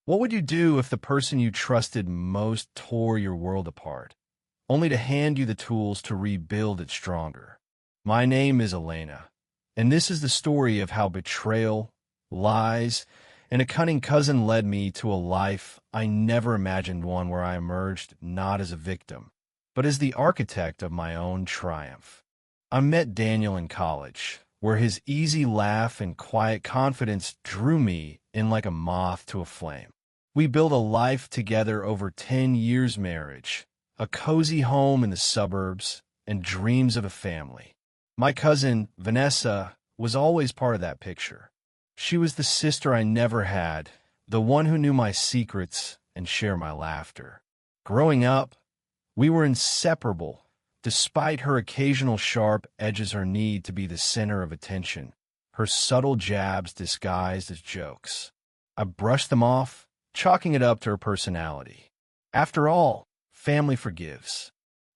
What would you do if the person you trusted most tore your world apart, only to hand you the tools to rebuild it stronger? My name is Elena, and this is the story of how betrayal, lies, and a cunning cousin led me to a life I never imagined, one where I emerged not as a victim, but as the architect of my own triumph. I met Daniel in college, where his easy laugh and quiet confidence drew me in like a moth to a flame. We built a life together over 10 years marriage, a cozy home in the suburbs, and dreams of a family. My cousin, Vanessa, was always part of that picture. She was the sister I never had, the one who knew my secrets and shared my laughter. Growing up, we were inseparable, despite her occasional sharp edges, her need to be the center of attention, her subtle jabs disguised as jokes. I brushed them off, chalking it up to her personality. After all, family forgives.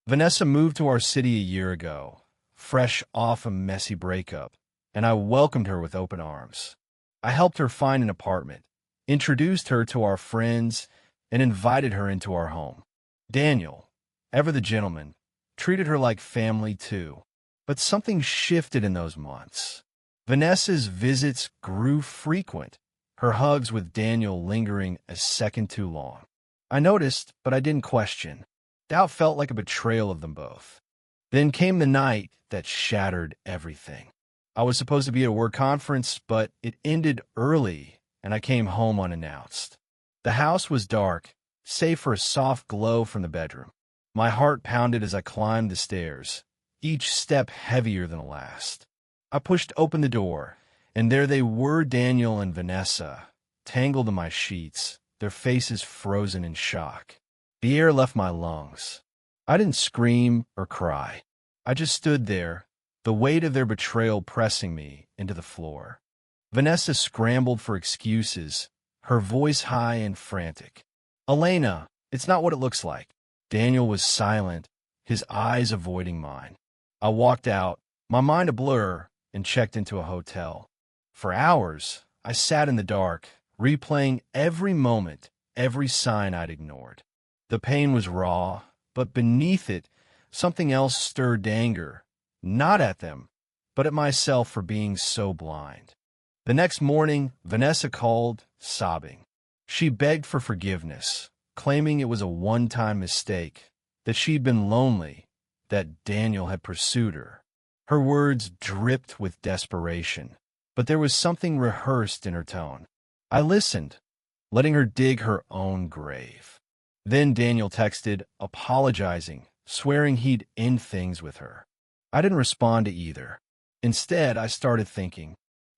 Vanessa moved to our city a year ago, fresh off a messy breakup, and I welcomed her with open arms. I helped her find an apartment, introduced her to our friends, and invited her into our home. Daniel, ever the gentleman, treated her like family too. But something shifted in those months. Vanessa's visits grew frequent, her hugs with Daniel lingering a second too long. I noticed, but I didn't question. Doubt felt like a betrayal of them both. Then came the night that shattered everything. I was supposed to be at a work conference, but it ended early, and I came home unannounced. The house was dark, save for a soft glow from the bedroom. My heart pounded as I climbed the stairs, each step heavier than the last. I pushed open the door, and there they were, Daniel and Vanessa, tangled in my sheets, their faces frozen in shock. The air left my lungs. I didn't scream or cry. I just stood there, the weight of their betrayal pressing me into the floor. Vanessa scrambled for excuses, her voice high and frantic. "Elena, it's not what it looks like." Daniel was silent, his eyes avoiding mine. I walked out, my mind a blur, and checked into a hotel. For hours, I sat in the dark, replaying every moment, every sign I'd ignored. The pain was raw, but beneath it, something else stirred anger, not at them, but at myself for being so blind. The next morning, Vanessa called, sobbing. She begged for forgiveness, claiming it was a one-time mistake, that she'd been lonely, that Daniel had pursued her. Her words dripped with desperation, but there was something rehearsed in her tone. I listened, letting her dig her own grave. Then Daniel texted, apologizing, swearing he'd end things with her. I didn't respond to either. Instead, I started thinking.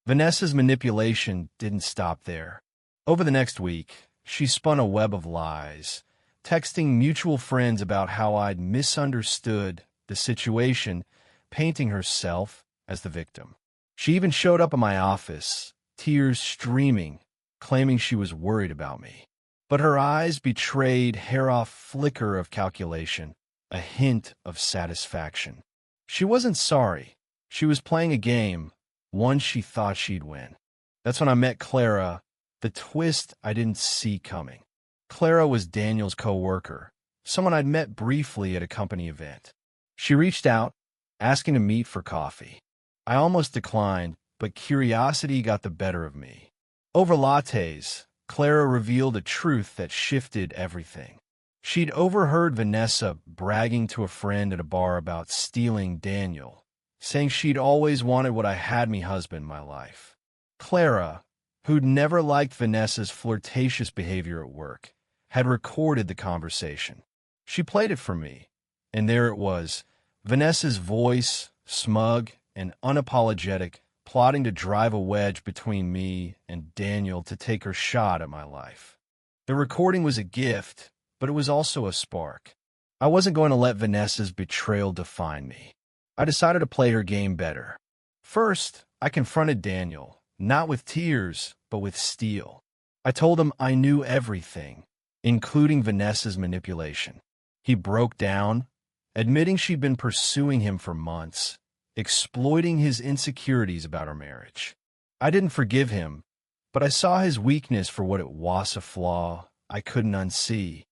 Vanessa's manipulation didn't stop there. Over the next week, she spun a web of lies, texting mutual friends about how I'd misunderstood the situation, painting herself as the victim. She even showed up in my office, tears streaming, claiming she was worried about me. But her eyes betrayed hair-off flicker of calculation, a hint of satisfaction. She wasn't sorry. She was playing a game, one she thought she'd win. That's when I met Clara, the twist I didn't see coming. Clara was Daniel's co-worker, someone I'd met briefly at a company event. She reached out, asking to meet for coffee. I almost declined, but curiosity got the better of me. Over lattes, Clara revealed a truth that shifted everything. She'd overheard Vanessa bragging to a friend at a bar about stealing Daniel, saying she'd always wanted what I had me husband in my life. Clara, who'd never liked Vanessa's flirtatious behavior at work, had recorded the conversation. She played it for me, and there it was, Vanessa's voice, smug and unapologetic, plotting to drive a wedge between me and Daniel to take her shot at my life. The recording was a gift, but it was also a spark. I wasn't going to let Vanessa's betrayal define me. I decided to play her game better. First, I confronted Daniel, not with tears, but with steel. I told him I knew everything, including Vanessa's manipulation. He broke down, admitting she'd been pursuing him for months, exploiting his insecurities about our marriage. I didn't forgive him, But I saw his weakness for what it was, a flaw I couldn't unsee.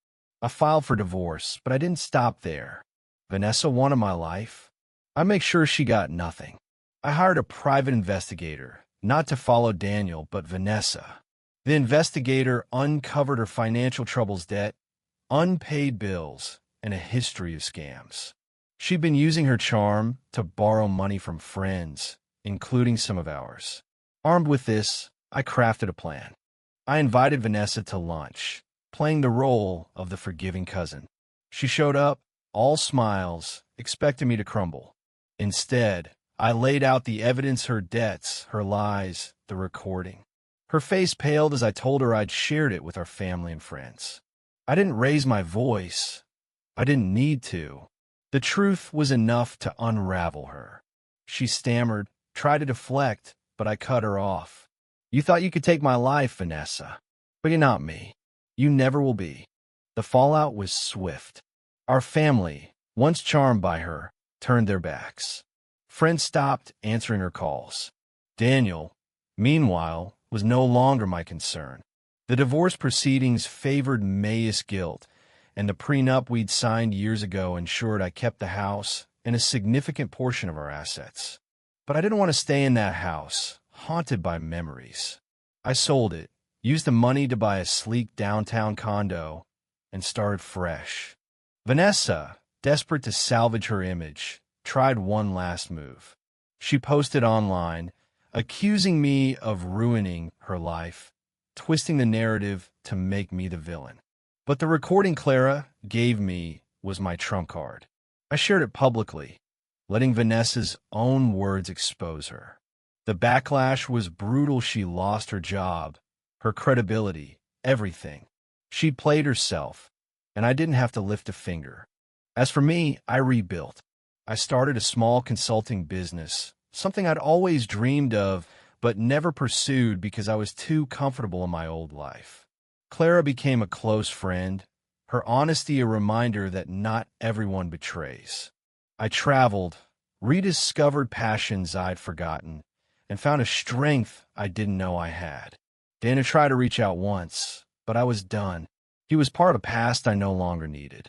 I filed for divorce, but I didn't stop there. Vanessa wanted my life. I make sure she got nothing. I hired a private investigator, not to follow Daniel, but Vanessa. The investigator uncovered her financial troubles, debt, unpaid bills, and a history of scams. She'd been using her charm to borrow money from friends, including some of ours. Armed with this, I crafted a plan. I invited Vanessa to lunch, playing the role of the forgiving cousin. She showed up, all smiles, expecting me to crumble. Instead, I laid out the evidence: her debts, her lies, the recording. Her face paled as I told her I'd shared it with our family and friends. I didn't raise my voice. I didn't need to. The truth was enough to unravel her. She stammered, tried to deflect, but I cut her off. "You thought you could take my life, Vanessa, but you're not me. You never will be." The fallout was swift. Our family, once charmed by her, turned their backs. Friends stopped answering her calls. Daniel, meanwhile, was no longer my concern. The divorce proceedings favored May's guilt, and the prenup we'd signed years ago ensured I kept the house and a significant portion of our assets. But I didn't want to stay in that house, haunted by memories. I sold it, used the money to buy a sleek downtown condo, and started fresh. Vanessa, desperate to salvage her image, tried one last move. She posted online, accusing me of ruining her life, twisting the narrative to make me the villain. But the recording Clara gave me was my trump card. I shared it publicly, letting Vanessa's own words expose her. The backlash was brutal. She lost her job, her credibility, everything. She played herself, and I didn't have to lift a finger. As for me, I rebuilt. I started a small consulting business, something I'd always dreamed of but never pursued because I was too comfortable in my old life. Clara became a close friend, her honesty a reminder that not everyone betrays. I traveled, rediscovered passions I'd forgotten, and found a strength I didn't know I had. Dana tried to reach out once, but I was done. He was part of a past I no longer needed.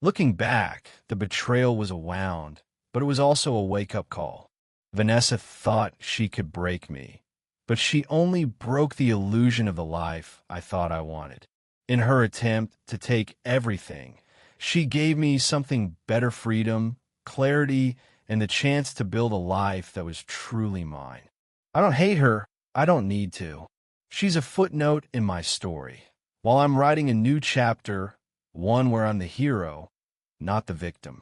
Looking back, the betrayal was a wound, but it was also a wake-up call. Vanessa thought she could break me, but she only broke the illusion of the life I thought I wanted. In her attempt to take everything, she gave me something better: freedom, clarity, and the chance to build a life that was truly mine. I don't hate her. I don't need to. She's a footnote in my story. While I'm writing a new chapter, one where I'm the hero, not the victim.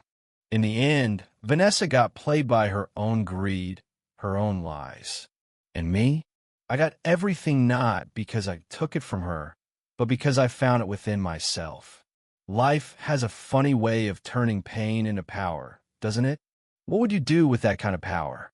In the end, Vanessa got played by her own greed, her own lies. And me? I got everything not because I took it from her, but because I found it within myself. Life has a funny way of turning pain into power, doesn't it? What would you do with that kind of power?